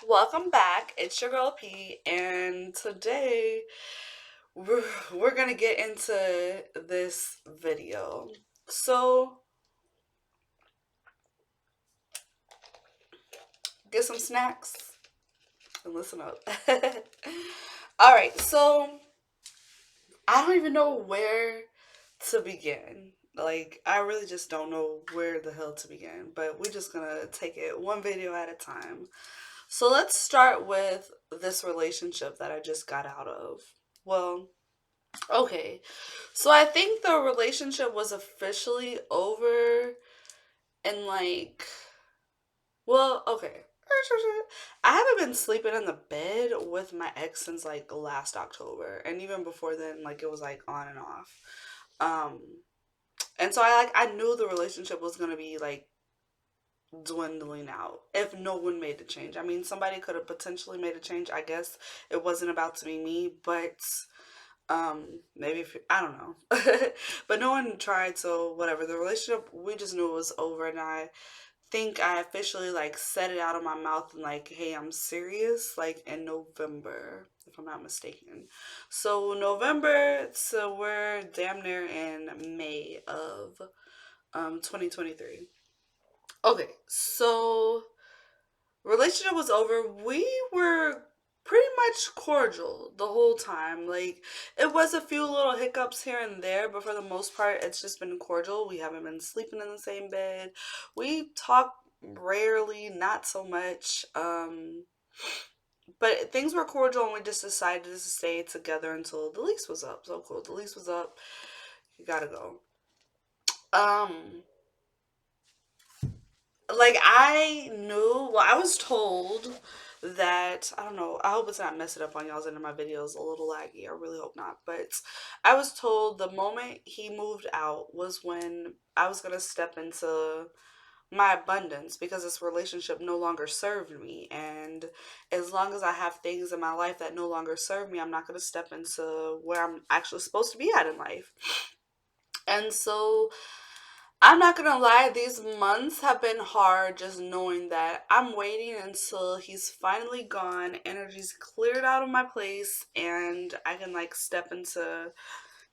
Welcome back. It's your girl P, and today we're, we're gonna get into this video. So, get some snacks and listen up. All right, so I don't even know where to begin. Like, I really just don't know where the hell to begin, but we're just gonna take it one video at a time. So, let's start with this relationship that I just got out of. Well, okay. So I think the relationship was officially over in okay. I haven't been sleeping in the bed with my ex since like last October. And even before then, like it was like on and off. Um and so I knew the relationship was gonna be like dwindling out if no one made a change. I mean, somebody could have potentially made a change. I guess it wasn't about to be me, but maybe if, I don't know. But no one tried, so whatever. The relationship, we just knew it was over, and I think I officially like said it out of my mouth and like, hey, I'm serious, like in November, if I'm not mistaken. So November, so we're damn near in May of 2023. Okay, so relationship was over. We were pretty much cordial the whole time. Like, it was a few little hiccups here and there, but for the most part, it's just been cordial. We haven't been sleeping in the same bed. We talk rarely, not so much. But things were cordial, and we just decided to stay together until the lease was up. So cool. The lease was up. You gotta go. Um, like I knew, well, I was told that I don't know. I hope it's not messing up on y'all's end of my videos. A little laggy. I really hope not. But I was told the moment he moved out was when I was gonna step into my abundance because this relationship no longer served me. And as long as I have things in my life that no longer serve me, I'm not gonna step into where I'm actually supposed to be at in life. And so I'm not gonna lie, these months have been hard just knowing that I'm waiting until he's finally gone, energy's cleared out of my place, and I can like step into,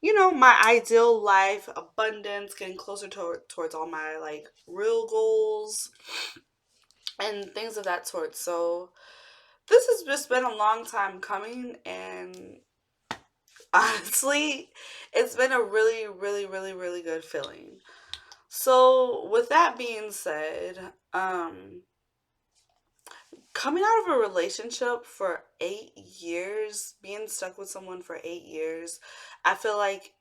my ideal life, abundance, getting closer towards all my like real goals and things of that sort. So this has just been a long time coming, and honestly, it's been a really, really, really, really good feeling. So, with that being said, coming out of a relationship for 8 years, being stuck with someone for 8 years, I feel like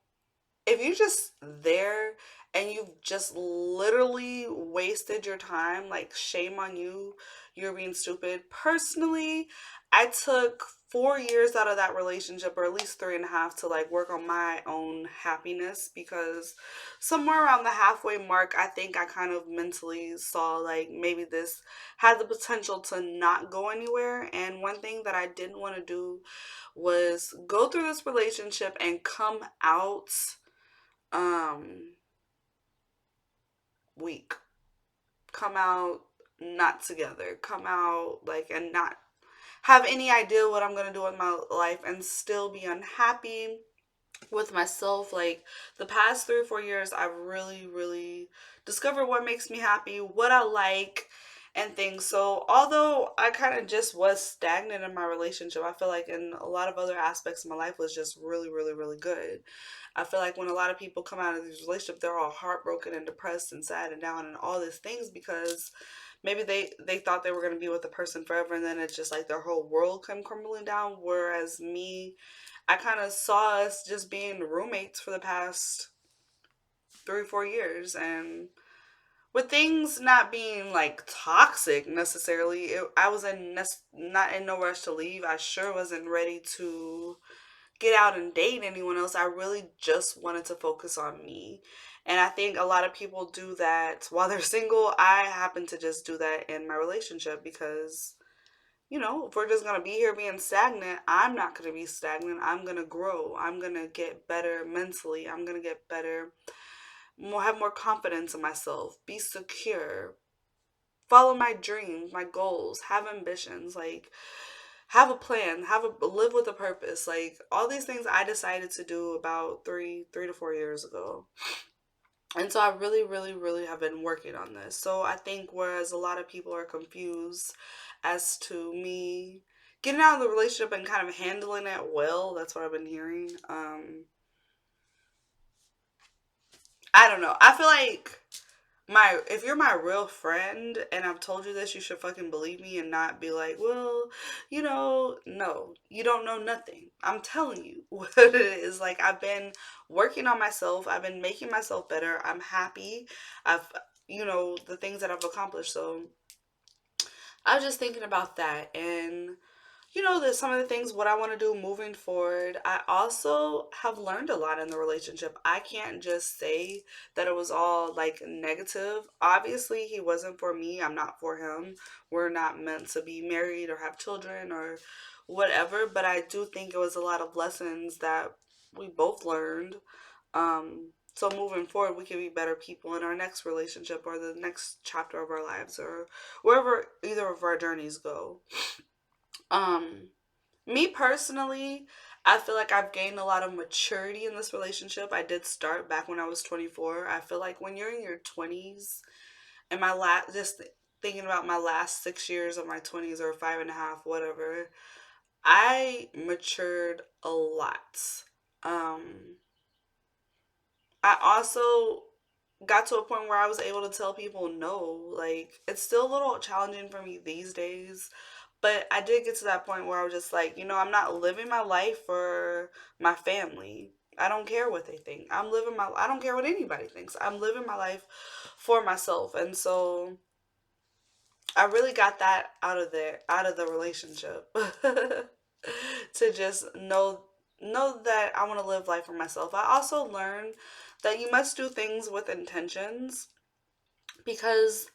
if you're just there and you've just literally wasted your time, like shame on you, you're being stupid. Personally, I took 4 years out of that relationship, or at least three and a half, to like work on my own happiness because somewhere around the halfway mark, I think I kind of mentally saw like maybe this had the potential to not go anywhere. And one thing that I didn't want to do was go through this relationship and come out um weak, come out not together, come out like and not have any idea what I'm going to do with my life and still be unhappy with myself. Like the past 3 or 4 years, I've really, really discovered what makes me happy, what I like, and things. So, although I kind of just was stagnant in my relationship, I feel like in a lot of other aspects of my life was just really, really, really good. I feel like when a lot of people come out of these relationships, they're all heartbroken and depressed and sad and down and all these things because maybe they thought they were going to be with the person forever, and then it's just like their whole world come crumbling down. Whereas me, I kind of saw us just being roommates for the past 3 or 4 years, and with things not being like toxic necessarily, I was not in no rush to leave. I sure wasn't ready to get out and date anyone else. I really just wanted to focus on me. And I think a lot of people do that while they're single. I happen to just do that in my relationship because if we're just going to be here being stagnant, I'm not going to be stagnant. I'm going to grow. I'm going to get better mentally. I'm going to get better, have more confidence in myself, be secure. follow my dreams, my goals, have ambitions, like have a plan, live with a purpose. Like all these things I decided to do about 3 to 4 years ago. And so I really, really, really have been working on this. So I think whereas a lot of people are confused as to me getting out of the relationship and kind of handling it well, that's what I've been hearing. I don't know. I feel like my if you're my real friend and I've told you this, you should fucking believe me and not be like, well, no, you don't know nothing. I'm telling you what it is. Like I've been working on myself. I've been making myself better. I'm happy. I've the things that I've accomplished. So I was just thinking about that and there's some of the things what I want to do moving forward. I also have learned a lot in the relationship. I can't just say that it was all like negative. Obviously, he wasn't for me. I'm not for him. We're not meant to be married or have children or whatever, but I do think it was a lot of lessons that we both learned. So moving forward, we can be better people in our next relationship or the next chapter of our lives or wherever either of our journeys go. Um, Me personally, I feel like I've gained a lot of maturity in this relationship. I did start back when I was 24. I feel like when you're in your 20s, and thinking about my last 6 years of my 20s or five and a half, whatever, I matured a lot. Um, I also got to a point where I was able to tell people no. Like, it's still a little challenging for me these days, but I did get to that point where I was just like, I'm not living my life for my family. I don't care what they think. I don't care what anybody thinks. I'm living my life for myself. And so I really got that out of the relationship. To just know that I want to live life for myself. I also learned that you must do things with intentions because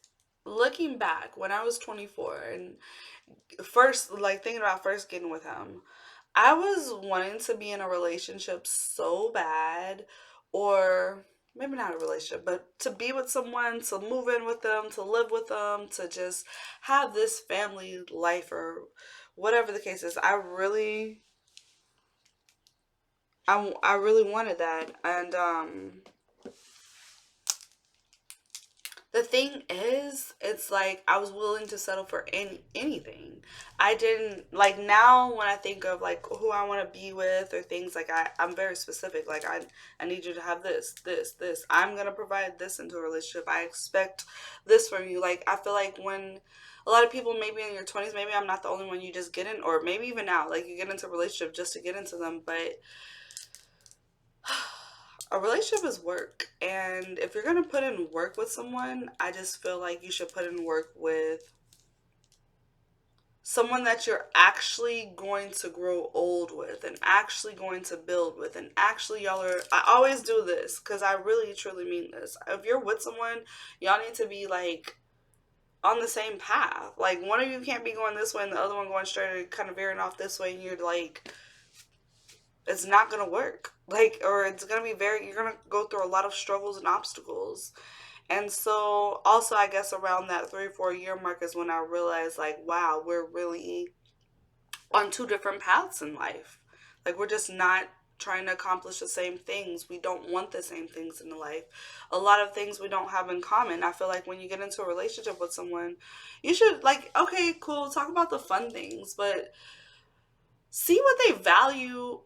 looking back when I was 24 and first like thinking about first getting with him, I was wanting to be in a relationship so bad, or maybe not a relationship, but to be with someone, to move in with them, to live with them, to just have this family life or whatever the case is. I really wanted that. And the thing is, it's like I was willing to settle for anything. I didn't like now when I think of like who I want to be with or things like I'm very specific. Like I need you to have this. I'm gonna provide this into a relationship. I expect this from you. Like I feel like when a lot of people maybe in your 20s, maybe I'm not the only one you just get in, or maybe even now, like you get into a relationship just to get into them, but a relationship is work. And if you're going to put in work with someone, I just feel like you should put in work with someone that you're actually going to grow old with and actually going to build with. And actually, y'all are, I always do this because I really truly mean this. If you're with someone, y'all need to be like on the same path. Like one of you can't be going this way and the other one going straight, kind of veering off this way, and you're like, it's not gonna work. Like, or it's gonna be you're gonna go through a lot of struggles and obstacles. And so, also, I guess around that 3 or 4 year mark is when I realized, like, wow, we're really on two different paths in life. Like, we're just not trying to accomplish the same things. We don't want the same things in life. A lot of things we don't have in common. I feel like when you get into a relationship with someone, you should, like, okay, cool, talk about the fun things, but see what they value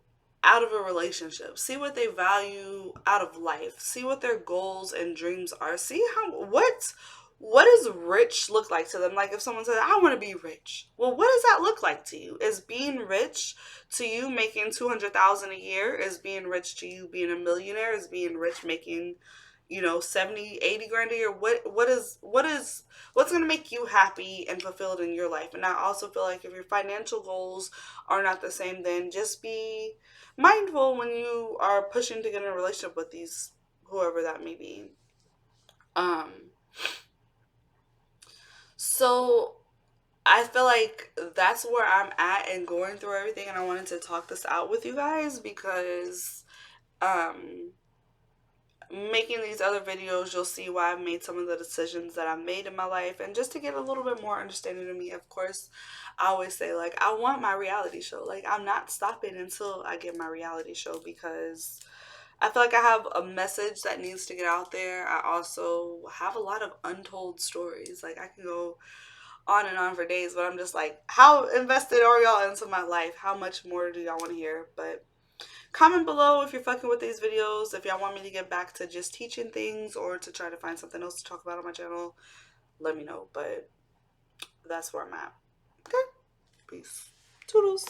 out of a relationship. See what they value out of life. See what their goals and dreams are. See what does rich look like to them? Like if someone says, I want to be rich. Well, what does that look like to you? Is being rich to you making 200,000 a year? Is being rich to you being a millionaire? Is being rich making 70, 80 grand a year? What's going to make you happy and fulfilled in your life? And I also feel like if your financial goals are not the same, then just be mindful when you are pushing to get in a relationship with these whoever that may be. um so I feel like that's where I'm at and going through everything, and I wanted to talk this out with you guys because um making these other videos, you'll see why I've made some of the decisions that I've made in my life. And just to get a little bit more understanding of me, of course, I always say, like, I want my reality show. Like, I'm not stopping until I get my reality show, because I feel like I have a message that needs to get out there. I also have a lot of untold stories. Like, I can go on and on for days, but I'm just like, how invested are y'all into my life? How much more do y'all want to hear? But comment below if you're fucking with these videos, if y'all want me to get back to just teaching things or to try to find something else to talk about on my channel. Let me know. But that's where I'm at. Okay, peace. Toodles.